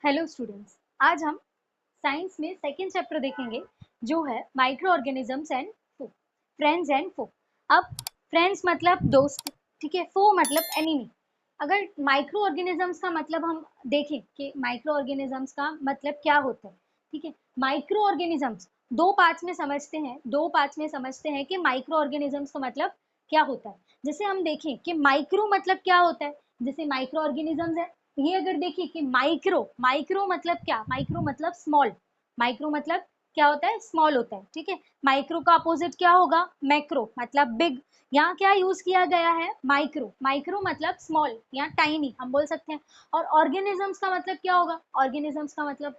Hello students, आज हम science में सेकेंड चैप्टर देखेंगे जो है micro organisms and foe, friends and foe. अब फ्रेंड्स मतलब दोस्त, ठीक है, फो मतलब एनिमी। अगर माइक्रो ऑर्गेनिजम्स का मतलब हम देखें कि माइक्रो ऑर्गेनिजम्स का मतलब क्या होता है, ठीक है। माइक्रो ऑर्गेनिजम्स दो पार्ट्स में समझते हैं कि माइक्रो ऑर्गेनिजम्स का मतलब क्या होता है। जैसे हम देखें कि माइक्रो मतलब क्या होता है, जैसे माइक्रो ऑर्गेनिजम्स है, ये अगर देखिए कि माइक्रो माइक्रो मतलब क्या, माइक्रो मतलब स्मॉल, माइक्रो मतलब क्या होता है, स्मॉल होता है, ठीक है। माइक्रो का अपोजिट क्या होगा, मैक्रो मतलब बिग। यहाँ क्या यूज किया गया है, माइक्रो, माइक्रो मतलब स्मॉल या टाइनी हम बोल सकते हैं। और ऑर्गेनिजम्स का मतलब क्या होगा, ऑर्गेनिजम्स का मतलब,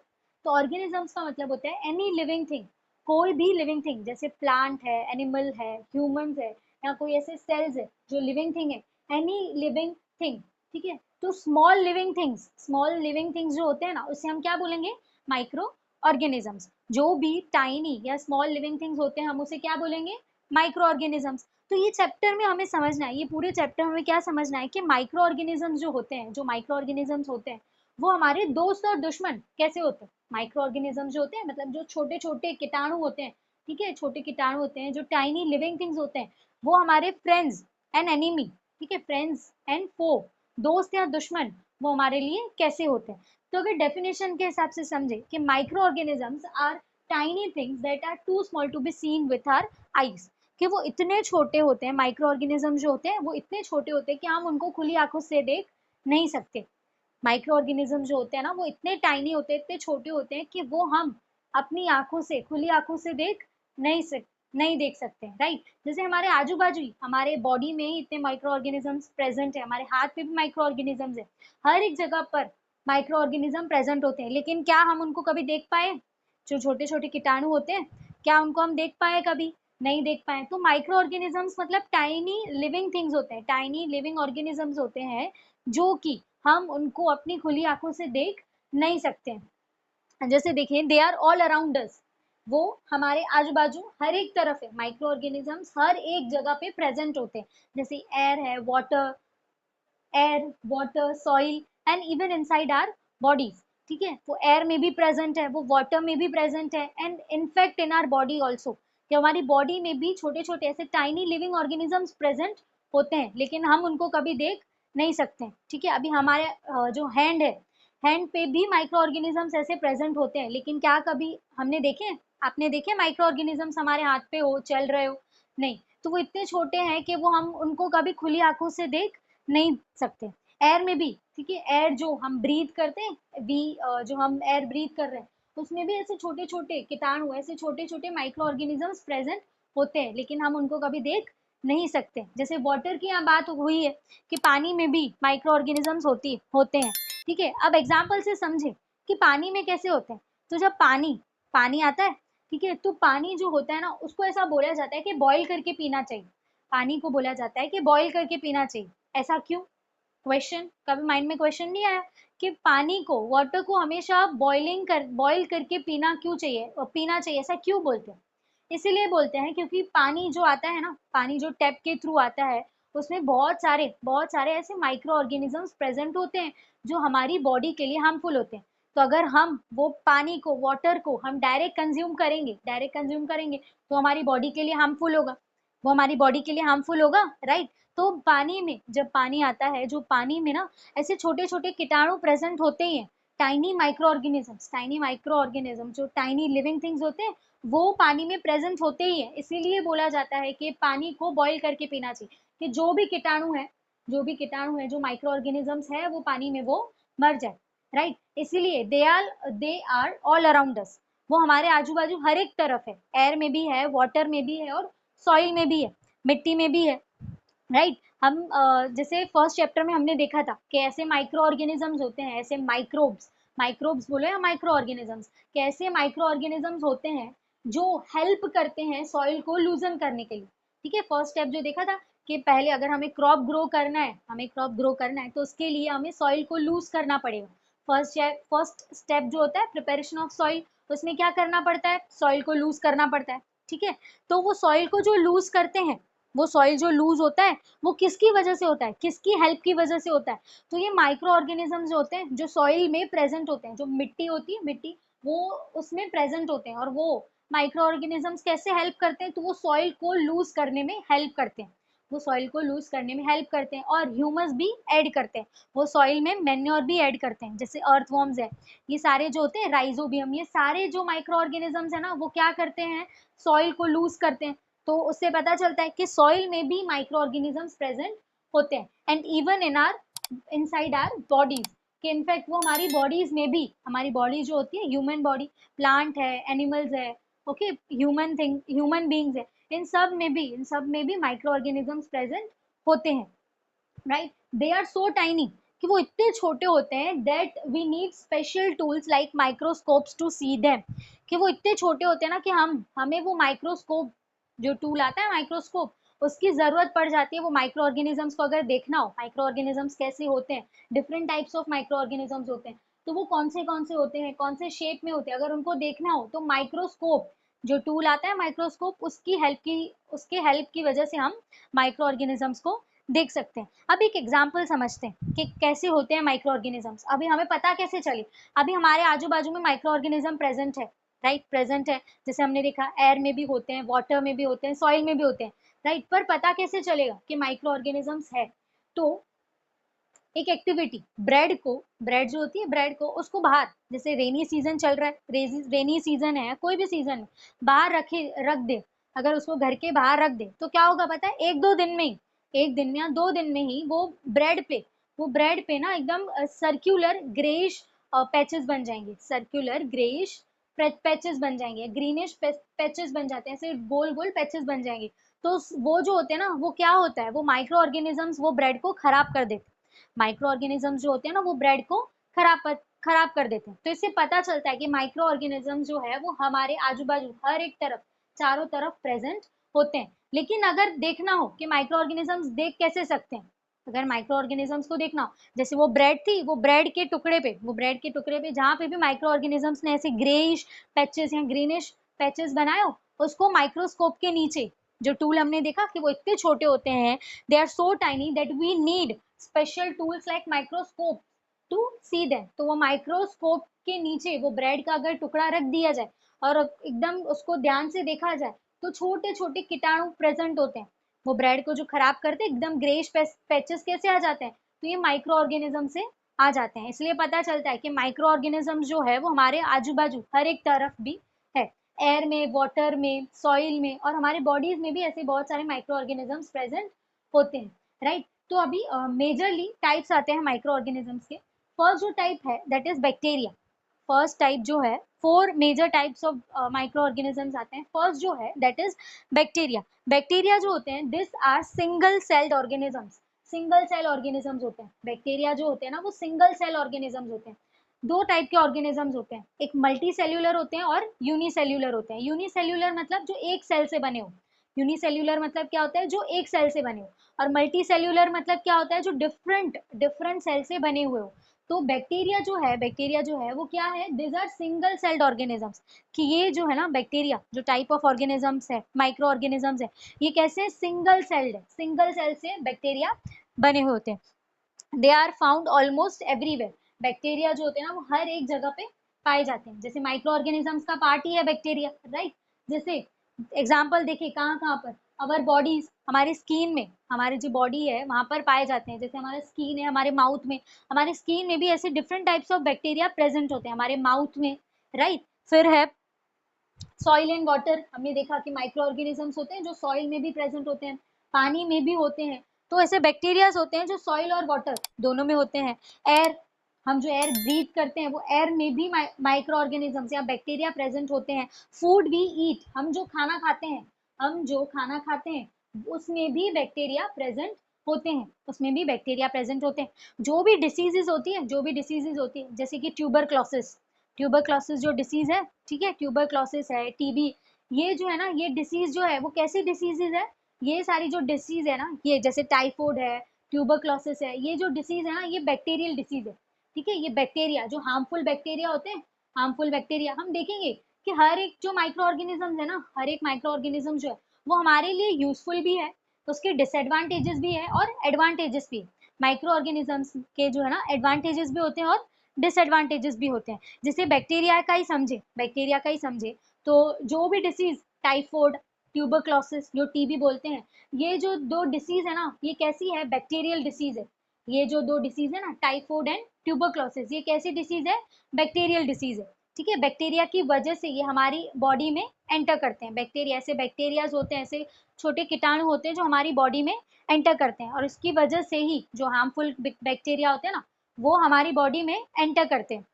तो ऑर्गेनिजम्स का मतलब होता है एनी लिविंग थिंग, कोई भी लिविंग थिंग, जैसे प्लांट है, एनिमल है, ह्यूमंस है, या कोई ऐसे सेल्स है जो लिविंग थिंग है, एनी लिविंग थिंग, ठीक है। तो स्मॉल लिविंग थिंग्स जो होते हैं ना, उससे हम क्या बोलेंगे, माइक्रो ऑर्गेनिजम्स। जो भी टाइनी या स्मॉल लिविंग थिंग्स होते हैं हम उसे क्या बोलेंगे, माइक्रो ऑर्गेनिजम्स। तो ये चैप्टर में हमें समझना है, ये पूरे चैप्टर में क्या समझना है कि माइक्रो ऑर्गेनिजम्स जो होते हैं, जो माइक्रो ऑर्गेनिजम्स होते हैं वो हमारे दोस्त और दुश्मन कैसे होते हैं। माइक्रो ऑर्गेनिजम्स जो होते हैं मतलब जो छोटे छोटे कीटाणु होते हैं, ठीक है, छोटे कीटाणु होते हैं, जो टाइनी लिविंग थिंग्स होते हैं, वो हमारे फ्रेंड्स एंड एनिमी, ठीक है, फ्रेंड्स एंड फो, दोस्त या दुश्मन, वो हमारे लिए कैसे होते हैं। तो अगर डेफिनेशन के हिसाब से समझे कि micro organisms are tiny things that are too small to be seen with our eyes, कि वो इतने छोटे होते हैं, माइक्रो ऑर्गेनिज्म जो होते हैं वो इतने छोटे होते हैं कि हम उनको खुली आंखों से देख नहीं सकते। माइक्रो ऑर्गेनिज्म जो होते हैं ना वो इतने टाइनी होते हैं, इतने छोटे होते हैं कि वो हम अपनी आंखों से, खुली आंखों से देख नहीं सक नहीं देख सकते हैं, राइट। जैसे हमारे आजू बाजू ही, हमारे बॉडी में ही इतने माइक्रो ऑर्गेनिजम्स प्रेजेंट है, हमारे हाथ पे भी माइक्रो ऑर्गेनिजम्स है, हर एक जगह पर माइक्रो ऑर्गेनिज्म प्रेजेंट होते हैं, लेकिन क्या हम उनको कभी देख पाए, जो छोटे छोटे कीटाणु होते हैं, क्या उनको हम देख पाए, कभी नहीं देख पाए। तो माइक्रो ऑर्गेनिजम्स मतलब टाइनी लिविंग थिंग्स होते हैं, टाइनी लिविंग ऑर्गेनिजम्स होते हैं जो कि हम उनको अपनी खुली आंखों से देख नहीं सकते हैं। जैसे देखिए, they are all around us, वो हमारे आजू बाजू हर एक तरफ है, माइक्रो ऑर्गेनिजम्स हर एक जगह पे प्रेजेंट होते हैं। जैसे air water soil and even inside our bodies, ठीक है। वो एयर में भी प्रेजेंट है, वो वाटर में भी प्रेजेंट है, and in fact in our body also, कि हमारी बॉडी में भी छोटे छोटे ऐसे टाइनी लिविंग ऑर्गेनिजम्स प्रेजेंट होते हैं, लेकिन हम उनको कभी देख नहीं सकते, ठीक है। अभी हमारे जो हैंड है, हैंड पे भी माइक्रो ऑर्गेनिजम्स ऐसे प्रेजेंट होते हैं, लेकिन क्या कभी हमने देखे, आपने देखे माइक्रो ऑर्गेनिजम्स हमारे हाथ पे हो, चल रहे हो, नहीं। तो वो इतने छोटे हैं कि वो हम उनको कभी खुली आंखों से देख नहीं सकते। एयर में भी, ठीक है, एयर जो हम ब्रीथ करते हैं, जो हम एयर ब्रीथ कर रहे हैं, उसमें भी ऐसे छोटे छोटे कीटाणु, ऐसे छोटे छोटे माइक्रो ऑर्गेनिजम्स प्रेजेंट होते हैं, लेकिन हम उनको कभी देख नहीं सकते। जैसे वाटर की यहाँ बात हुई है कि पानी में भी माइक्रो ऑर्गेनिजम्स होते हैं, ठीक है। अब एग्जाम्पल से समझे कि पानी में कैसे होते हैं। तो जब पानी पानी आता है, ठीक है, तो पानी जो होता है ना उसको ऐसा बोला जाता है कि बॉईल करके पीना चाहिए, पानी को बोला जाता है कि बॉईल करके पीना चाहिए। ऐसा क्यों, क्वेश्चन कभी माइंड में क्वेश्चन नहीं आया कि पानी को, वाटर को हमेशा बॉईल करके पीना क्यों चाहिए, और पीना चाहिए, ऐसा क्यों बोलते हैं। इसीलिए बोलते हैं क्योंकि पानी जो आता है ना, पानी जो टैप के थ्रू आता है, उसमें बहुत सारे ऐसे माइक्रो ऑर्गेनिजम्स प्रेजेंट होते हैं जो हमारी बॉडी के लिए हार्मफुल होते हैं। तो अगर हम वो पानी को, वाटर को हम डायरेक्ट कंज्यूम करेंगे तो हमारी बॉडी के लिए हार्मफुल होगा, वो हमारी बॉडी के लिए हार्मफुल होगा, राइट। तो पानी में जब पानी आता है, जो पानी में ना ऐसे छोटे छोटे कीटाणु प्रेजेंट होते ही हैं, टाइनी माइक्रो ऑर्गेनिज्म जो टाइनी लिविंग थिंग्स होते हैं, वो पानी में प्रेजेंट होते ही है। इसीलिए बोला जाता है कि पानी को बॉईल करके पीना चाहिए, कि जो भी कीटाणु है, जो माइक्रो ऑर्गेनिजम्स है, वो पानी में वो मर जाए, राइट। इसीलिए they are all around us, वो हमारे आजू बाजू हर एक तरफ है, एयर में भी है, वाटर में भी है, और सॉइल में भी है, मिट्टी में भी है, राइट। हम जैसे फर्स्ट चैप्टर में हमने देखा था कि ऐसे माइक्रो ऑर्गेनिजम्स होते हैं, ऐसे माइक्रोब्स बोले या माइक्रो ऑर्गेनिजम्स, कि ऐसे माइक्रो ऑर्गेनिजम्स होते हैं जो हेल्प करते हैं सॉइल को लूजन करने के लिए, ठीक है। फर्स्ट स्टेप जो देखा था कि पहले अगर हमें क्रॉप ग्रो करना है तो उसके लिए हमें सॉइल को लूज करना पड़ेगा। फर्स्ट स्टेप जो होता है प्रिपरेशन ऑफ सॉइल, उसमें क्या करना पड़ता है, सॉइल को लूज करना पड़ता है, ठीक है। तो वो सॉइल को जो लूज करते हैं वो सॉइल जो लूज होता है वो किसकी वजह से होता है, किसकी हेल्प की वजह से होता है? तो ये माइक्रो ऑर्गेनिजम्स जो होते हैं जो सॉइल में प्रेजेंट होते हैं, जो मिट्टी होती है, मिट्टी वो उसमें प्रेजेंट होते हैं, और वो माइक्रो ऑर्गेनिजम्स कैसे हेल्प करते हैं? तो वो सॉइल को लूज करने में हेल्प करते हैं, वो सॉइल को लूज करने में हेल्प करते हैं, और ह्यूमस भी ऐड करते हैं, वो सॉइल में मैन्योर भी ऐड करते हैं, जैसे अर्थवॉर्म्स है, ये सारे जो होते हैं, राइजोबियम, ये सारे जो माइक्रो ऑर्गेनिजम्स है ना, वो क्या करते हैं, सॉइल को लूज करते हैं। तो उससे पता चलता है कि सॉइल में भी माइक्रो ऑर्गेनिजम्स प्रेजेंट होते हैं, and even in our inside our bodies, कि इनफैक्ट वो हमारी बॉडीज में भी, हमारी बॉडी जो होती है, ह्यूमन बॉडी, प्लांट है, एनिमल्स है, ओके, ह्यूमन बींग्स है, इन सब में भी माइक्रो ऑर्गेनिजम्स प्रेजेंट होते हैं, right? They are so tiny कि वो इतने छोटे होते हैं that we need special tools like microscopes to see them, कि वो इतने छोटे होते हैं ना कि हमें वो माइक्रोस्कोप, जो टूल आता है माइक्रोस्कोप, उसकी जरूरत पड़ जाती है वो माइक्रो ऑर्गेनिजम्स को अगर देखना हो, माइक्रो ऑर्गेनिजम्स कैसे होते हैं, different types of micro organisms होते हैं, तो वो कौन से होते हैं, कौन से शेप में होते हैं, अगर उनको देखना हो तो माइक्रोस्कोप, जो टूल आता है माइक्रोस्कोप, उसके हेल्प की वजह से हम माइक्रो ऑर्गेनिजम्स को देख सकते हैं। अब एक एग्जाम्पल समझते हैं कि कैसे होते हैं माइक्रो ऑर्गेनिजम्स। अभी हमें पता कैसे चले, अभी हमारे आजू बाजू में माइक्रो ऑर्गेनिज्म प्रेजेंट है, राइट, प्रेजेंट है, जैसे हमने देखा एयर में भी होते हैं, वाटर में भी होते हैं, सॉइल में भी होते हैं, राइट, पर पता कैसे चलेगा कि माइक्रो ऑर्गेनिजम्स है? तो एक एक्टिविटी, ब्रेड जो होती है, ब्रेड को उसको बाहर, जैसे रेनी सीजन चल रहा है, रेनी सीजन है, कोई भी सीजन, बाहर रख दे, अगर उसको घर के बाहर रख दे तो क्या होगा पता है, एक दिन में या 2 दिन में ही वो ब्रेड पे ना एकदम सर्क्यूलर ग्रेइश पैचेस बन जाएंगे, सर्क्यूलर ग्रेइश पैचेस बन जाएंगे, ग्रीनिश पैचेस बन जाते हैं, ऐसे गोल गोल पैचेस बन जाएंगे। तो वो जो होते हैं ना, वो क्या होता है, वो माइक्रो ऑर्गेनिजम्स वो ब्रेड को खराब कर देते हैं, माइक्रो ऑर्गेनिजम्स जो होते हैं ना, वो ब्रेड को खराब कर देते हैं। तो इससे पता चलता है कि माइक्रो ऑर्गेनिज्म जो है वो हमारे आजू बाजू हर एक तरफ, चारों तरफ प्रेजेंट होते हैं। लेकिन अगर देखना हो कि माइक्रो ऑर्गेनिजम्स देख कैसे सकते हैं, अगर माइक्रो ऑर्गेनिजम्स को देखना हो, जैसे वो ब्रेड थी, वो ब्रेड के टुकड़े पे जहाँ पे भी माइक्रो ऑर्गेनिजम्स ने ऐसे ग्रेइश पैचेस या ग्रीनिश पैचेस बनाए हो, उसको माइक्रोस्कोप के नीचे, जो टूल हमने देखा कि वो इतने छोटे होते हैं, they are so tiny that we need special tools like microscope to see them. तो वो माइक्रोस्कोप के नीचे वो ब्रेड का अगर टुकड़ा रख दिया जाए और एकदम उसको ध्यान से देखा जाए, तो छोटे छोटे कीटाणु प्रेजेंट होते हैं, वो ब्रेड को जो खराब करते हैं, एकदम ग्रेइश पैचेस कैसे आ जाते हैं, तो ये माइक्रो ऑर्गेनिज्म से आ जाते हैं। इसलिए पता चलता है कि माइक्रो ऑर्गेनिज्म जो है वो हमारे आजू बाजू हर एक तरफ भी है, एयर में, वाटर में, सॉइल में, और हमारे बॉडीज में भी ऐसे बहुत सारे माइक्रो ऑर्गेनिजम्स प्रेजेंट होते हैं, राइट? तो अभी मेजरली टाइप्स आते हैं माइक्रो ऑर्गेनिजम्स के। फर्स्ट जो टाइप है that is bacteria. First type जो है, 4 major types of microorganisms आते हैं। फर्स्ट जो है दैट इज बैक्टीरिया। बैक्टीरिया जो होते हैं, this are single celled organisms, single cell organisms होते हैं। बैक्टीरिया जो होते हैं ना, वो सिंगल सेल ऑर्गेनिजम्स होते हैं। दो टाइप के ऑर्गेनिजम्स होते हैं, एक मल्टी सेल्यूलर होते हैं और यूनिसेल्यूलर होते हैं। यूनिसेल्यूलर मतलब जो एक सेल से बने हो, यूनिसेल्यूलर मतलब क्या होता है, जो एक सेल से बने हो, और मल्टी सेल्यूलर मतलब क्या होता है, जो डिफरेंट डिफरेंट सेल से बने हुए हो। तो बैक्टीरिया जो है वो क्या है, this are single celled organisms, कि ये जो है ना बैक्टीरिया, जो टाइप ऑफ ऑर्गेनिजम्स है, माइक्रो ऑर्गेनिजम्स है, ये कैसे सिंगल सेल्ड है, सिंगल सेल से बैक्टीरिया बने हुए होते हैं। They are found almost everywhere. Bacteria जो होते हैं ना, वो हर एक जगह पे पाए जाते हैं, जैसे माइक्रो ऑर्गेनिजम्स का पार्ट ही है बैक्टीरिया, राइट? जैसे एग्जाम्पल देखिए कहाँ कहाँ पर, अवर बॉडीज, हमारी स्किन में, हमारी जो बॉडी है वहां पर पाए जाते हैं, जैसे हमारा स्किन है, हमारे माउथ में, हमारे स्किन में भी ऐसे different types of bacteria present होते हैं हमारे माउथ में, राइट? फिर है सॉइल एंड वाटर, हमने देखा कि माइक्रो ऑर्गेनिजम्स होते हैं जो सॉइल में भी प्रेजेंट होते हैं, पानी में भी होते हैं। तो ऐसे बैक्टीरियाज होते हैं जो सॉइल और वाटर दोनों में होते हैं। एयर, हम जो एयर ब्रीथ करते हैं, वो एयर में भी माइक्रो ऑर्गेनिजम्स या बैक्टीरिया प्रेजेंट होते हैं। फूड वी ईट, हम जो खाना खाते हैं उसमें भी बैक्टीरिया प्रेजेंट होते हैं, उसमें भी बैक्टीरिया प्रेजेंट होते हैं। जो भी डिसीजेज होती है, जैसे कि ट्यूबरक्लोसिस जो डिसीज है, ठीक है, ट्यूबरक्लोसिस है, टीबी, ये जो है ना, ये डिसीज जो है वो कैसी डिसीजेज है, ये सारी जो डिसीज है ना, ये जैसे टाइफाइड है, ट्यूबरक्लोसिस है, ये जो डिसीज है ना, ये बैक्टीरियल डिसीज है, ठीक है? ये बैक्टीरिया जो हार्मफुल बैक्टीरिया होते हैं, हार्मफुल बैक्टीरिया, हम देखेंगे कि हर एक जो माइक्रो ऑर्गेनिज्म है ना, हर एक माइक्रो ऑर्गेनिज्म जो है वो हमारे लिए यूजफुल भी है, उसके डिसएडवांटेजेस भी है और एडवांटेजेस भी है। माइक्रो ऑर्गेनिजम्स के जो है ना एडवांटेजेस भी होते हैं और डिसएडवांटेजेस भी होते हैं। जैसे बैक्टीरिया का ही समझे तो जो भी डिसीज, टाइफॉइड, ट्यूबरक्लोसिस जो टीबी बोलते हैं, ये जो दो डिसीज है ना, ये कैसी है, बैक्टीरियल डिसीज है। ये जो दो डिसीज है ना, टाइफॉइड एंड ट्यूबरक्लोसिस, ये कैसी डिसीज है, बैक्टीरियल डिसीज है। ठीक है, बैक्टीरिया की वजह से ये हमारी बॉडी में एंटर करते हैं। बैक्टीरिया, ऐसे बैक्टीरियाज होते हैं, ऐसे छोटे कीटाणु होते हैं जो हमारी बॉडी में एंटर करते हैं, और इसकी वजह से ही जो हार्मफुल बैक्टीरिया होते हैं ना, वो हमारी बॉडी में एंटर करते हैं।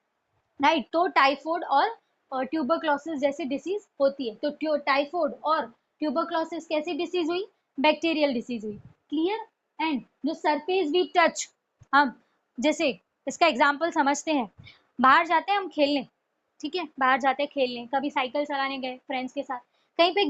राइट, तो टाइफॉइड और ट्यूबरक्लोसिस जैसी डिसीज होती है। तो टाइफॉइड और ट्यूबरक्लोसिस कैसी डिसीज हुई, बैक्टीरियल डिसीज हुई। क्लियर। एंड जो सरफेस वी टच, हम जैसे इसका एग्जांपल समझते हैं, बाहर जाते हैं हम खेलने, ठीक है, बाहर जाते हैं खेलने, कभी साइकिल चलाने गए फ्रेंड्स के साथ, कहीं पे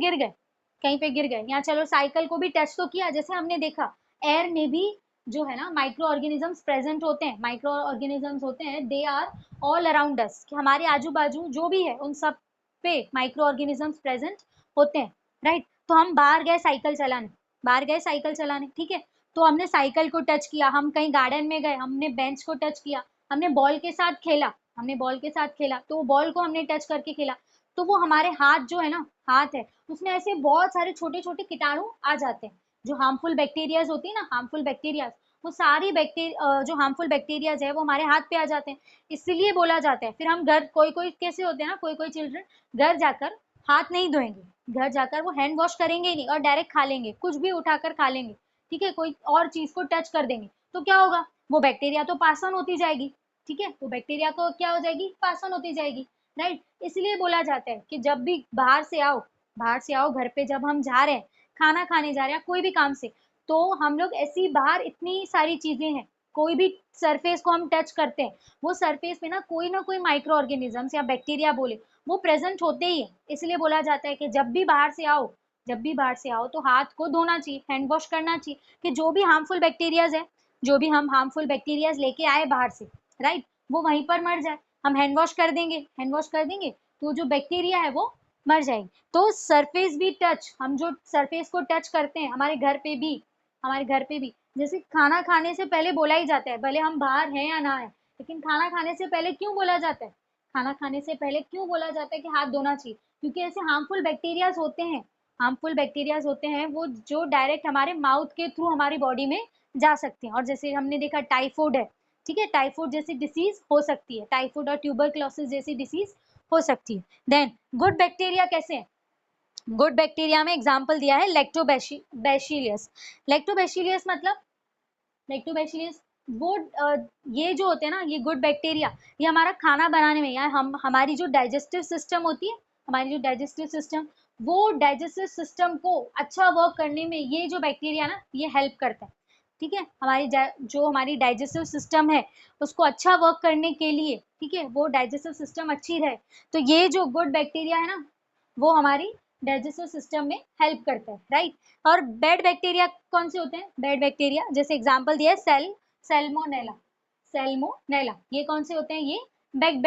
गिर गए, या चलो साइकिल को भी टच तो किया, जैसे हमने देखा एयर में भी जो है ना माइक्रो ऑर्गेनिजम्स प्रेजेंट होते हैं। माइक्रो ऑर्गेनिजम्स होते हैं, they are all around us, कि हमारे आजू बाजू जो भी है उन सब पे माइक्रो ऑर्गेनिजम्स प्रेजेंट होते हैं। राइट, तो हम बाहर गए साइकिल चलाने, ठीक है, तो हमने साइकिल को टच किया, हम कहीं गार्डन में गए, हमने बेंच को टच किया, हमने बॉल के साथ खेला, तो बॉल को हमने टच करके खेला, तो वो हमारे हाथ जो है ना, हाथ है, उसमें ऐसे बहुत सारे छोटे छोटे कीटाणु आ जाते हैं, जो हार्मफुल बैक्टीरियाज होती है ना, हार्मफुल बैक्टीरियाज, वो सारी बैक्टीरिया जो हार्मफुल बैक्टीरियाज है वो हमारे हाथ पे आ जाते हैं। इसलिए बोला जाता है, फिर हम घर, कोई कोई कैसे होते हैं ना, कोई कोई चिल्ड्रन घर जाकर हाथ नहीं धोएंगे, घर जाकर वो हैंड वॉश करेंगे ही नहीं और डायरेक्ट खा लेंगे, कुछ भी उठाकर खा लेंगे, ठीक है, कोई और चीज को टच कर देंगे, तो क्या होगा, वो बैक्टीरिया तो पास ऑन होती जाएगी, ठीक है, वो बैक्टीरिया को क्या हो जाएगी, पास ऑन होती जाएगी। राइट, इसलिए बोला जाता है कि जब भी बाहर से आओ घर पे, जब हम जा रहे हैं, खाना खाने जा रहे हैं, कोई भी काम से, तो हम लोग ऐसी बाहर इतनी सारी चीजें हैं, कोई भी सरफेस को हम टच करते हैं, वो सरफेस पे ना कोई माइक्रो ऑर्गेनिजम्स या बैक्टीरिया बोले, वो प्रेजेंट होते ही है। इसलिए बोला जाता है कि जब भी बाहर से आओ तो हाथ को धोना चाहिए, हैंड वॉश करना चाहिए, कि जो भी हार्मफुल बैक्टीरियाज है, जो भी हम हार्मफुल बैक्टीरियाज लेके आए बाहर से, राइट, वो वहीं पर मर जाए। हम हैंड वॉश कर देंगे तो जो बैक्टीरिया है वो मर जाएगी। तो सरफेस भी टच, हम जो सरफेस को टच करते हैं हमारे घर पे भी, जैसे खाना खाने से पहले बोला ही जाता है, भले हम बाहर हैं या ना है, लेकिन खाना खाने से पहले क्यों बोला जाता है, कि हाथ धोना चाहिए, क्योंकि ऐसे हार्मफुल बैक्टीरियाज होते हैं वो जो डायरेक्ट हमारे माउथ के थ्रू हमारी बॉडी में जा सकते हैं। और जैसे हमने देखा टाइफॉइड है, ठीक है, टाइफॉइड जैसी डिसीज हो सकती है, टाइफॉइड और ट्यूबरक्लोसिस जैसी डिसीज हो सकती है। देन गुड बैक्टीरिया कैसे हैं, गुड बैक्टीरिया में एग्जांपल दिया है लैक्टोबैसिलियस। लैक्टोबैसिलियस वो ये जो होते हैं ना, ये गुड बैक्टीरिया, ये हमारा खाना बनाने में, या हमारी जो डाइजेस्टिव सिस्टम होती है, वो डाइजेस्टिव सिस्टम को अच्छा वर्क करने में ये जो बैक्टीरिया ना, ये हेल्प करता है। ठीक है, हमारी डाइजेस्टिव सिस्टम है, उसको अच्छा वर्क करने के लिए, ठीक है, वो डाइजेस्टिव सिस्टम अच्छी रहे, तो ये जो गुड बैक्टीरिया है ना, वो हमारी डाइजेस्टिव सिस्टम में हेल्प करता है। राइट, और बैड बैक्टीरिया कौन से होते हैं, बैड बैक्टीरिया जैसे एग्जांपल दिया है सेल्मोनेला, ये कौन से होते हैं, ये बैड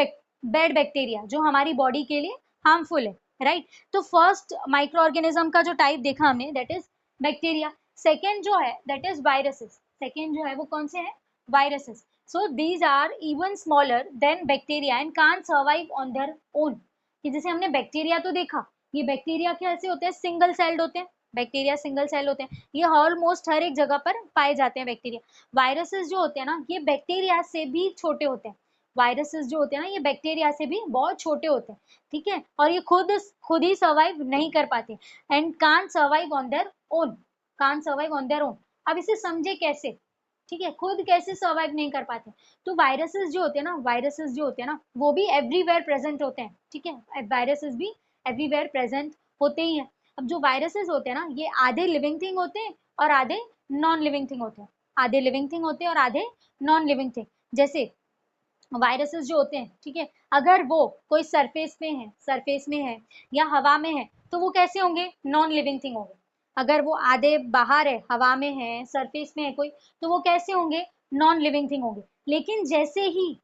बैक्टीरिया जो हमारी बॉडी के लिए हार्मफुल है। राइट, तो फर्स्ट माइक्रो ऑर्गेनिज्म का जो टाइप देखा हमने, दैट इज बैक्टीरिया। सेकेंड जो है दैट इज वायरसेस, वो कौन से है, viruses. So these are even smaller than bacteria and can't survive on their own. कि जैसे हमने बैक्टीरिया तो देखा, ये बैक्टीरिया कैसे होते हैं, सिंगल सेल्ड होते हैं, ये ऑलमोस्ट हर एक जगह पर पाए जाते हैं बैक्टीरिया। वायरसेस जो होते हैं ना, ये बैक्टीरिया से भी छोटे होते हैं, ये बैक्टीरिया से भी बहुत छोटे होते हैं, ठीक है, और ये खुद ही सर्वाइव नहीं कर पाते, and can't survive on their own. अब इसे समझे कैसे, ठीक है, खुद कैसे सर्वाइव नहीं कर पाते। तो वायरसेस जो होते हैं ना, वो भी एवरीवेयर प्रेजेंट होते हैं, ठीक है, वायरसेस भी एवरीवेयर प्रेजेंट होते ही हैं। अब जो वायरसेस होते हैं ना, ये आधे लिविंग थिंग होते हैं और आधे नॉन लिविंग थिंग होते हैं, जैसे वायरसेस जो होते हैं, ठीक है, अगर वो कोई सरफेस में है या हवा में है, तो वो कैसे होंगे, नॉन लिविंग थिंग होंगे। अगर वो आधे बाहर है, हवा में है, सरफेस में है कोई, तो वो कैसे होंगे, नॉन लिविंग थिंग होंगे। लेकिन जैसे ही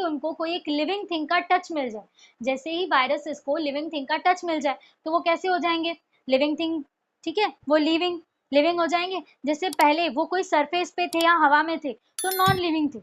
उनको कोई एक लिविंग थिंग का टच मिल जाए, जैसे ही वायरसेस को लिविंग थिंग का टच मिल जाए, तो वो कैसे हो जाएंगे, लिविंग थिंग, ठीक है, वो लिविंग लिविंग हो जाएंगे। जैसे पहले वो कोई सरफेस पे थे या हवा में थे तो नॉन लिविंग थे,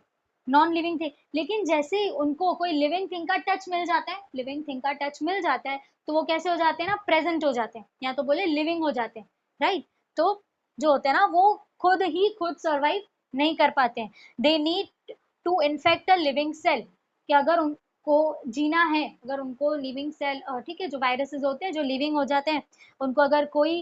नॉन लिविंग थे। लेकिन जैसे ही उनको कोई लिविंग थिंग का टच मिल जाता है, लिविंग थिंग का टच मिल जाता है, तो वो कैसे हो जाते हैं ना, प्रेजेंट हो जाते हैं, या तो बोले लिविंग हो जाते हैं, राइट। तो जो होते हैं ना वो खुद ही खुद सर्वाइव नहीं कर पाते हैं, they need to infect a living cell, कि अगर उनको जीना है, अगर उनको लिविंग सेल, ठीक है, जो वायरसेस होते हैं जो लिविंग हो जाते हैं, उनको अगर कोई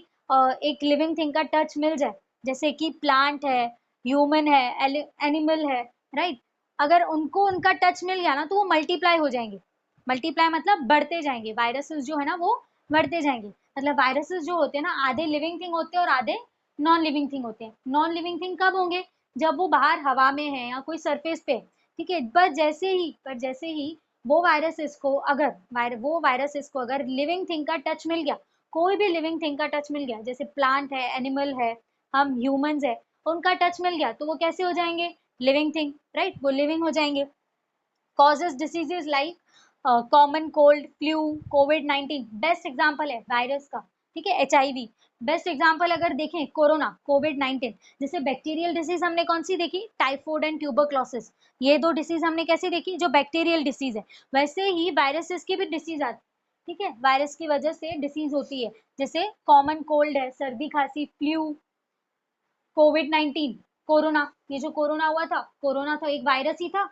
एक लिविंग थिंग का टच मिल जाए, जैसे कि प्लांट है, ह्यूमन है, एनिमल है, राइट, अगर उनको उनका टच मिल गया ना तो वो मल्टीप्लाई हो जाएंगे। मल्टीप्लाई मतलब बढ़ते जाएंगे, वायरसेस जो है ना वो बढ़ते जाएंगे। मतलब वायरसेस जो होते हैं ना आधे लिविंग थिंग होते हैं और आधे नॉन लिविंग थिंग होते हैं। नॉन लिविंग थिंग कब होंगे, जब वो बाहर हवा में है या कोई सरफेस पे, ठीक है। पर जैसे ही वो वायरसेस को अगर वो वायरसेस को अगर लिविंग थिंग का टच मिल गया, कोई भी लिविंग थिंग का टच मिल गया, जैसे प्लांट है, एनिमल है, हम ह्यूमंस है, उनका टच मिल गया तो वो कैसे हो जाएंगे, लिविंग थिंग, राइट, वो लिविंग हो जाएंगे। Causes diseases like common cold, flu, कोविड-19 बेस्ट एग्जांपल है वायरस का, ठीक है। एचआईवी बेस्ट एग्जांपल अगर देखें, कोरोना, कोविड-19। जैसे बैक्टीरियल डिसीज हमने कौन सी देखी, टाइफाइड एंड ट्यूबरक्लोसिस, ये दो डिसीज हमने कैसे देखी, जो बैक्टीरियल डिसीज है। वैसे ही वायरसेस की भी डिसीज आती, ठीक है, वायरस की वजह से डिसीज होती है। जैसे कॉमन कोल्ड है, सर्दी खांसी, फ्लू, कोविड-19, कोरोना, ये जो कोरोना हुआ था, कोरोना तो एक वायरस ही था।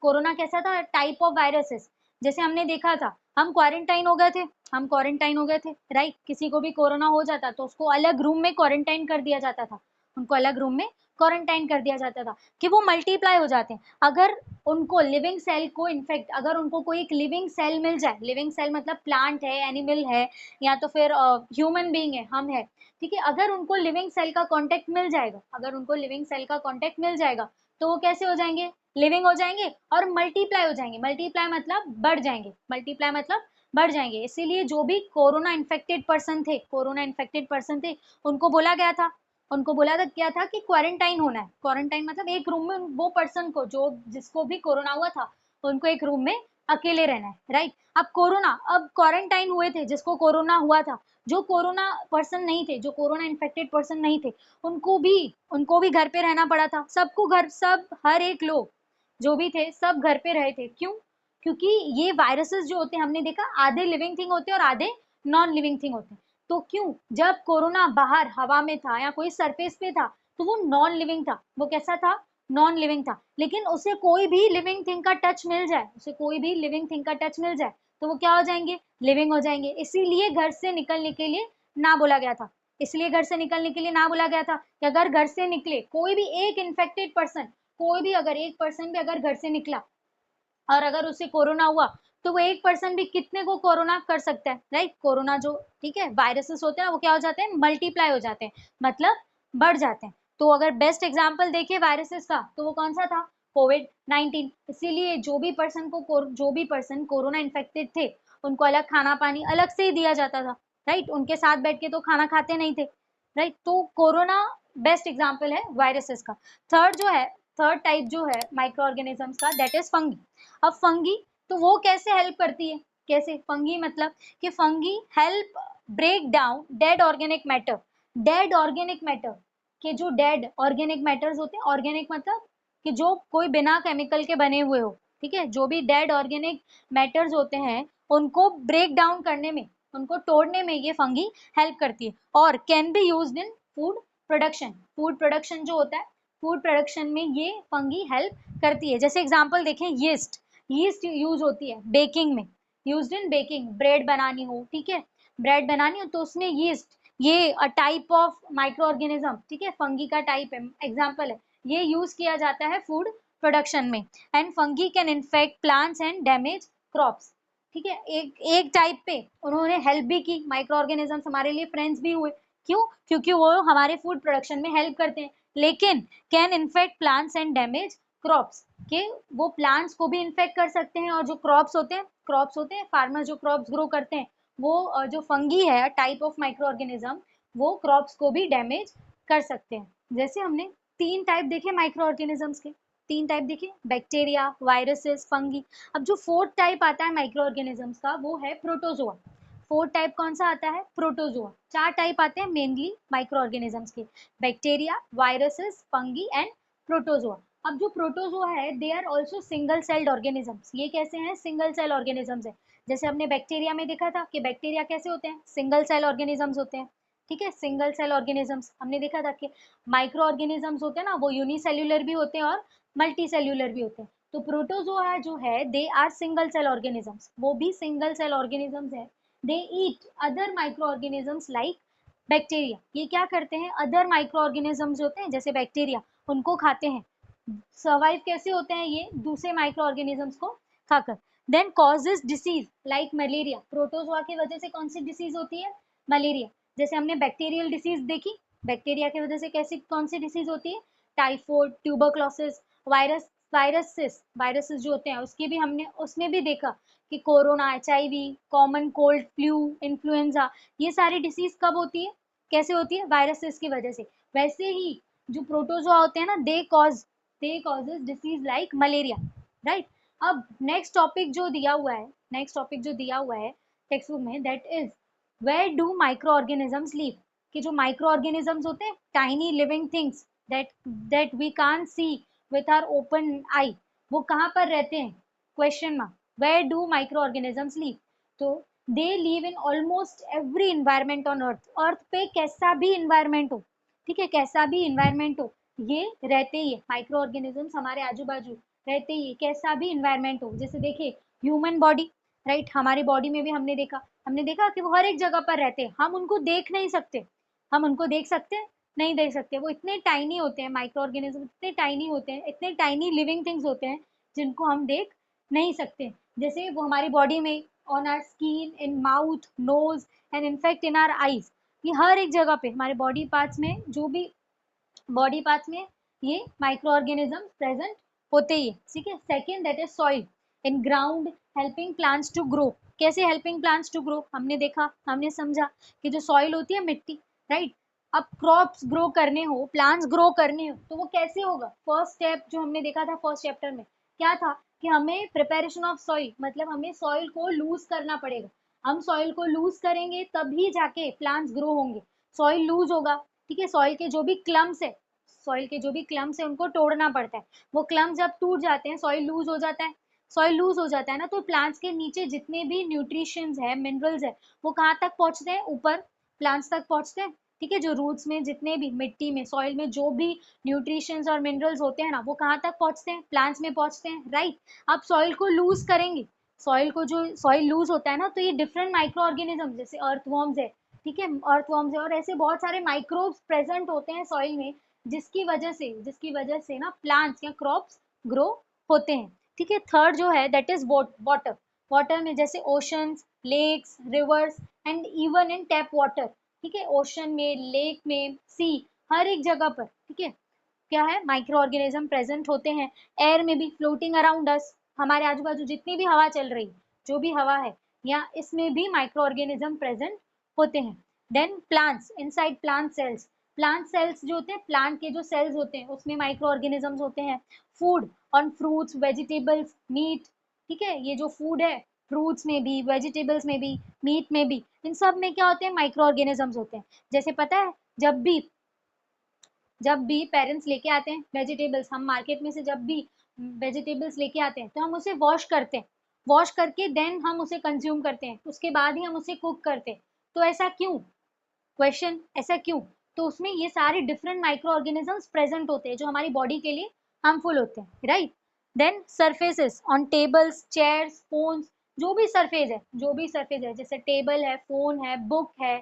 कोरोना कैसा था, टाइप ऑफ वायरसेस। जैसे हमने देखा था, हम क्वारंटाइन हो गए थे, हम क्वारंटाइन हो गए थे, राइट। किसी को भी कोरोना हो जाता तो उसको अलग रूम में क्वारंटाइन कर दिया जाता था, उनको अलग रूम में क्वारंटाइन कर दिया जाता था कि वो मल्टीप्लाई हो जाते हैं। अगर उनको लिविंग सेल को इन्फेक्ट, अगर उनको कोई एक लिविंग सेल मिल जाए, लिविंग सेल मतलब प्लांट है, एनिमल है, या तो फिर ह्यूमन बीइंग है, हम है, ठीक है। अगर उनको लिविंग सेल का कांटेक्ट मिल जाएगा, अगर उनको लिविंग सेल का कांटेक्ट मिल जाएगा तो वो कैसे हो जाएंगे, लिविंग हो जाएंगे और मल्टीप्लाई हो जाएंगे। मल्टीप्लाई मतलब बढ़ जाएंगे, मल्टीप्लाई मतलब बढ़ जाएंगे। इसीलिए जो भी कोरोना इन्फेक्टेड पर्सन थे, कोरोना इन्फेक्टेड पर्सन थे, उनको बोला गया था, उनको बोला था क्या था कि क्वारंटाइन होना है। क्वारंटाइन मतलब एक रूम में वो पर्सन को, जो जिसको भी कोरोना हुआ था, उनको एक रूम में अकेले रहना है, राइट। अब क्वारंटाइन हुए थे जिसको कोरोना हुआ था, जो कोरोना पर्सन नहीं थे, जो कोरोना इन्फेक्टेड पर्सन नहीं थे, उनको भी घर पे रहना पड़ा था। सबको घर, सब हर एक लोग जो भी थे सब घर पे रहे थे। क्यों, क्योंकि ये वायरसेस जो होते हैं, हमने देखा आधे लिविंग थिंग होते हैं और आधे नॉन लिविंग थिंग होते हैं। तो क्यों, जब कोरोना बाहर हवा में था या कोई सरफेस पे था तो वो नॉन लिविंग था, वो कैसा था, नॉन लिविंग था। लेकिन उसे कोई भी लिविंग थिंग का टच मिल जाए, उसे कोई भी लिविंग थिंग का टच मिल जाए तो वो क्या हो जाएंगे, लिविंग हो जाएंगे। इसीलिए घर से निकलने के लिए ना बोला गया था, इसलिए घर से निकलने के लिए ना बोला गया था कि अगर घर से निकले कोई भी एक इन्फेक्टेड पर्सन, कोई भी अगर एक पर्सन भी अगर घर से निकला और अगर उसे कोरोना हुआ तो वो एक पर्सन भी कितने को कोरोना कर सकता है, राइट। कोरोना जो, ठीक है, वायरसेस होते हैं वो क्या हो जाते हैं, मल्टीप्लाई हो जाते हैं, मतलब बढ़ जाते हैं। तो अगर बेस्ट एग्जांपल देखिए वायरसेस का तो वो कौन सा था, कोविड-19। इसीलिए जो भी पर्सन कोरोना इन्फेक्टेड थे उनको अलग खाना पानी अलग से ही दिया जाता था, राइट। उनके साथ बैठ के तो खाना खाते नहीं थे, राइट। तो कोरोना बेस्ट एग्जांपल है वायरसेस का। थर्ड टाइप जो है माइक्रो ऑर्गेनिजम्स का, दैट इज फंगी। अब फंगी, तो वो कैसे हेल्प करती है, कैसे फंगी मतलब कि fungi help break down dead organic matter, dead organic matter के जो डेड ऑर्गेनिक मैटर्स होते हैं, ऑर्गेनिक मतलब कि जो कोई बिना केमिकल के बने हुए हो, ठीक है, जो भी डेड ऑर्गेनिक मैटर्स होते हैं उनको ब्रेक डाउन करने में, उनको तोड़ने में ये फंगी हेल्प करती है। और can be used in food production, food production जो होता है, फूड प्रोडक्शन में ये फंगी हेल्प करती है। जैसे एग्जांपल देखें, यीस्ट, यीस्ट यूज होती है बेकिंग में, यूज्ड इन बेकिंग, ब्रेड बनानी हो, ठीक है, ब्रेड बनानी हो तो उसमें यीस्ट, ये a type of micro organism, ठीक है, फंगी का टाइप है, एग्जांपल है, ये यूज किया जाता है फूड प्रोडक्शन में। And fungi can infect plants and damage crops, ठीक है। एक एक टाइप पे उन्होंने हेल्प भी की, माइक्रो ऑर्गेनिजम्स हमारे लिए फ्रेंड्स भी हुए। क्यों, क्योंकि वो हमारे फूड प्रोडक्शन में हेल्प करते हैं। लेकिन can infect plants and damage crops, के वो प्लांट्स को भी इन्फेक्ट कर सकते हैं, और जो क्रॉप्स होते हैं फार्मर्स जो क्रॉप्स ग्रो करते हैं, वो जो फंगी है टाइप ऑफ माइक्रो ऑर्गेनिज्म, वो क्रॉप्स को भी डैमेज कर सकते हैं। जैसे हमने तीन टाइप देखे माइक्रो ऑर्गेनिजम्स के, तीन टाइप देखे, बैक्टीरिया, वायरसेस, फंगी। अब जो फोर्थ टाइप आता है माइक्रो ऑर्गेनिजम्स का वो है प्रोटोजोआ। फोर्थ टाइप कौन सा आता है, प्रोटोजोआ। 4 टाइप आते हैं मेनली माइक्रो ऑर्गेनिजम्स के, bacteria, viruses, fungi and protozoa. अब जो प्रोटोजोआ है they are also single celled organisms. ये कैसे हैं, सिंगल सेल ऑर्गेनिजम्स है। जैसे हमने बैक्टीरिया में देखा था कि बैक्टीरिया कैसे होते हैं, सिंगल सेल ऑर्गेनिजम्स होते हैं, ठीक है, सिंगल सेल ऑर्गेनिजम्स। हमने देखा था कि माइक्रो ऑर्गेनिजम्स होते हैं ना, वो यूनिसेल्युलर भी होते हैं और मल्टी सेल्युलर भी होते हैं। तो प्रोटोजोआ जो है they are single cell organisms, वो भी सिंगल सेल ऑर्गेनिजम्स है। They eat other micro organisms like bacteria. ये क्या करते हैं, अदर माइक्रो ऑर्गेनिजम्स होते हैं जैसे बैक्टीरिया, उनको खाते हैं। सर्वाइव कैसे होते हैं ये, दूसरे माइक्रो ऑर्गेनिजम्स को खाकर। Then causes disease like malaria. Protozoa की वजह से कौन सी डिसीज होती है, मलेरिया। जैसे हमने बैक्टीरियल डिसीज देखी, बैक्टीरिया की वजह से कैसी कौन सी डिसीज होती है, टाइफाइड, ट्यूबरक्लोसिस, वायरसेस जो होते हैं उसकी भी हमने उसमें भी देखा कि corona, HIV, common cold, flu, influenza, ये सारी डिसीज कब होती है, कैसे होती है, वायरसेस की वजह से। वैसे ही जो प्रोटोजोआ होते हैं ना, they causes disease like malaria, right. अब नेक्स्ट टॉपिक जो दिया हुआ है, टेक्स्ट बुक में, that is where do micro organisms live. कि जो माइक्रो ऑर्गेनिजम्स होते हैं, tiny living things that we can't see with our open eye, वो कहाँ पर रहते हैं, question mark. Where do micro organisms live, तो they live in almost every environment on earth. Earth पे कैसा भी इन्वायरमेंट हो, ठीक है, कैसा भी इन्वायरमेंट हो, ये रहते ही है, माइक्रो ऑर्गेनिजम्स हमारे आजू बाजू रहते ही है, कैसा भी इन्वायरमेंट हो। जैसे देखिए ह्यूमन बॉडी, राइट, हमारी बॉडी में भी हमने देखा कि वो हर एक जगह पर रहते हैं, हम उनको देख नहीं सकते, हम उनको देख सकते हैं, नहीं देख सकते। वो इतने टाइनी होते हैं, माइक्रो ऑर्गेनिज्म इतने टाइनी होते हैं, इतने टाइनी लिविंग थिंग्स होते हैं जिनको हम देख नहीं सकते। जैसे वो हमारी बॉडी में, on our skin, in mouth, nose and in fact in our eyes, ये हर एक जगह पे हमारे बॉडी पार्ट्स में, जो भी बॉडी पार्ट्स में ये माइक्रो ऑर्गेनिज्म प्रेजेंट होते ही है, ठीक है। Second, that is soil in ground helping plants to grow. कैसे हेल्पिंग प्लांट्स टू ग्रो, हमने देखा, हमने समझा कि जो सॉइल होती है, मिट्टी, राइट। अब क्रॉप्स ग्रो करने हो, प्लांट्स ग्रो करने हो, तो वो कैसे होगा, फर्स्ट स्टेप जो हमने देखा था फर्स्ट चैप्टर में, क्या था कि हमें प्रिपरेशन ऑफ सॉइल, मतलब हमें सॉइल को लूज करना पड़ेगा। हम सॉइल को लूज करेंगे तभी जाके प्लांट्स ग्रो होंगे। सॉइल लूज होगा, ठीक है, सॉइल के जो भी क्लम्स है उनको तोड़ना पड़ता है। वो क्लम जब टूट जाते हैं, सॉइल लूज हो जाता है, ना, तो प्लांट्स के नीचे जितने भी न्यूट्रिशंस है, मिनरल्स है, वो कहाँ तक पहुंचते हैं, ऊपर प्लांट्स तक पहुंचते हैं, ठीक है। जो रूट्स में, जितने भी मिट्टी में, सॉइल में जो भी न्यूट्रिशंस और मिनरल्स होते हैं ना, वो कहाँ तक पहुंचते हैं, प्लांट्स में पहुंचते हैं, राइट। अब सॉइल को लूज करेंगे, सॉइल लूज होता है ना, तो ये डिफरेंट माइक्रो ऑर्गेनिज्म, जैसे अर्थवॉर्म्स है, ठीक है, अर्थवॉर्म्स है, और ऐसे बहुत सारे माइक्रोब्स प्रेजेंट होते हैं सॉइल में, जिसकी वजह से ना प्लांट्स या क्रॉप्स ग्रो होते हैं, ठीक है। थर्ड जो है दैट इज वाटर। वाटर में जैसे oceans, lakes, rivers and even in tap water, ठीक है, ओशन में, लेक में, सी, हर एक जगह पर, ठीक है, क्या है, माइक्रो ऑर्गेनिज्म प्रेजेंट होते हैं। एयर में भी, फ्लोटिंग अराउंड अस, हमारे आजू बाजू जितनी भी हवा चल रही, जो भी हवा है, या इसमें भी माइक्रो ऑर्गेनिज्म प्रेजेंट होते हैं। Then plants, inside plant cells जो होते हैं, प्लांट के जो सेल्स होते हैं उसमें माइक्रो ऑर्गेनिजम्स होते हैं। Food on fruits, vegetables, meat, ठीक है, ये जो फूड है, फ्रूट्स में भी, वेजिटेबल्स में भी, मीट में भी, इन सब में क्या होते हैं, माइक्रो ऑर्गेनिजम्स होते हैं। जैसे पता है, जब भी पेरेंट्स लेके आते हैं वेजिटेबल्स, हम मार्केट में से जब भी वेजिटेबल्स लेके आते हैं, तो हम उसे वॉश करते हैं, वॉश करके देन हम उसे कंज्यूम करते हैं, उसके बाद ही हम उसे कुक करते हैं। तो ऐसा क्यों, क्वेश्चन, ऐसा क्यों, तो उसमें ये सारे डिफरेंट माइक्रो ऑर्गेनिजम्स प्रेजेंट होते हैं जो हमारी बॉडी के लिए हार्मफुल होते हैं, right. Then surfaces on tables, chairs, phones, जो भी सरफेस है, जैसे टेबल है, फोन है, बुक है,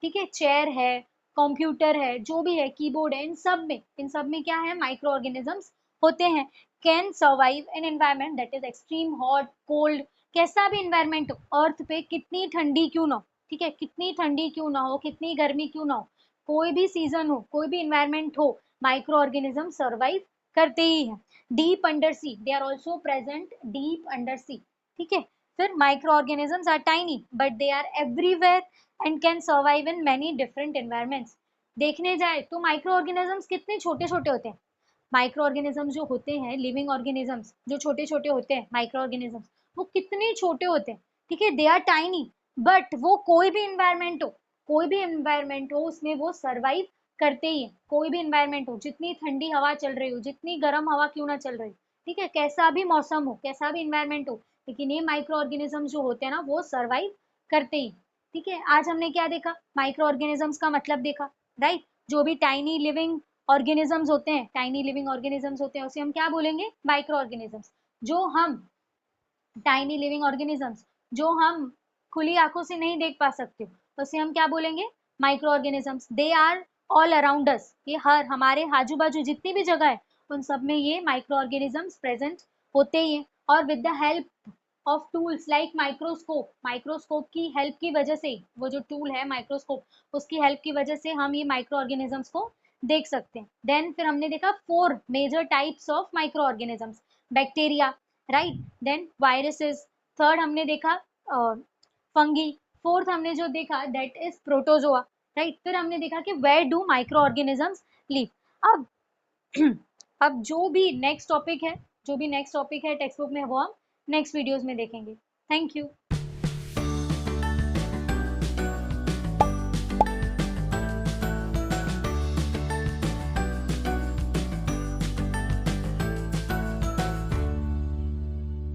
ठीक है, चेयर है, कंप्यूटर है, जो भी है, कीबोर्ड है, इन सब में क्या है, माइक्रो ऑर्गेनिजम्स होते हैं। Can survive in environment that is extreme hot, cold, कैसा भी इन्वायरमेंट हो, अर्थ पे कितनी ठंडी क्यों ना हो, ठीक है, कितनी ठंडी क्यों ना हो, कितनी गर्मी क्यों ना हो, कोई भी सीजन हो, कोई भी इन्वायरमेंट हो, माइक्रो ऑर्गेनिज्म सर्वाइव करते ही हैं। Deep under sea, they are also present deep under sea, ठीक है। फिर micro organisms are tiny but they are everywhere and can survive in many different environments. देखने जाए तो माइक्रो ऑर्गेनिजम्स कितने छोटे छोटे होते हैं, माइक्रो ऑर्गेनिजम्स जो होते हैं, लिविंग ऑर्गेनिजम्स जो छोटे छोटे होते हैं, माइक्रो ऑर्गेनिजम्स, वो कितने छोटे होते हैं, ठीक है, दे आर टाइनी बट वो कोई भी इन्वायरमेंट हो, कोई भी इन्वायरमेंट हो उसमें वो सरवाइव करते ही हैं। कोई भी इन्वायरमेंट हो, जितनी ठंडी हवा चल रही हो, जितनी गर्म हवा क्यों ना चल रही हो, ठीक है, कैसा भी मौसम हो, कैसा भी इन्वायरमेंट हो, लेकिन ये माइक्रो ऑर्गेनिज्म जो होते हैं ना वो सरवाइव करते ही। ठीक है, आज हमने क्या देखा, माइक्रो ऑर्गेनिजम्स का मतलब देखा, राइट। जो भी टाइनी लिविंग ऑर्गेनिजम्स होते हैं, टाइनी लिविंग ऑर्गेनिजम्स होते हैं, उसे हम क्या बोलेंगे, माइक्रो ऑर्गेनिजम्स। जो हम टाइनी लिविंग ऑर्गेनिजम्स जो हम खुली आंखों से नहीं देख पा सकते, तो उसे हम क्या बोलेंगे, microorganisms. They are all around us, ये हर हमारे आजू बाजू जितनी भी जगह है उन सब में ये माइक्रो ऑर्गेनिजम्स प्रेजेंट होते ही हैं। और with the help of tools like microscope, microscope की हेल्प की वजह से, वो जो टूल है माइक्रोस्कोप, उसकी हेल्प की वजह से हम ये माइक्रो ऑर्गेनिजम्स को देख सकते हैं। देन फिर हमने देखा 4 major types of microorganisms, bacteria, right, then viruses, third हमने देखा फंगी, फोर्थ हमने जो देखा दैट इज प्रोटोजोआ, राइट। फिर हमने देखा कि where do micro organisms live. अब अब जो भी नेक्स्ट टॉपिक है, जो भी नेक्स्ट टॉपिक है टेक्स्ट बुक में, वो हम नेक्स्ट वीडियोस में देखेंगे। Thank you.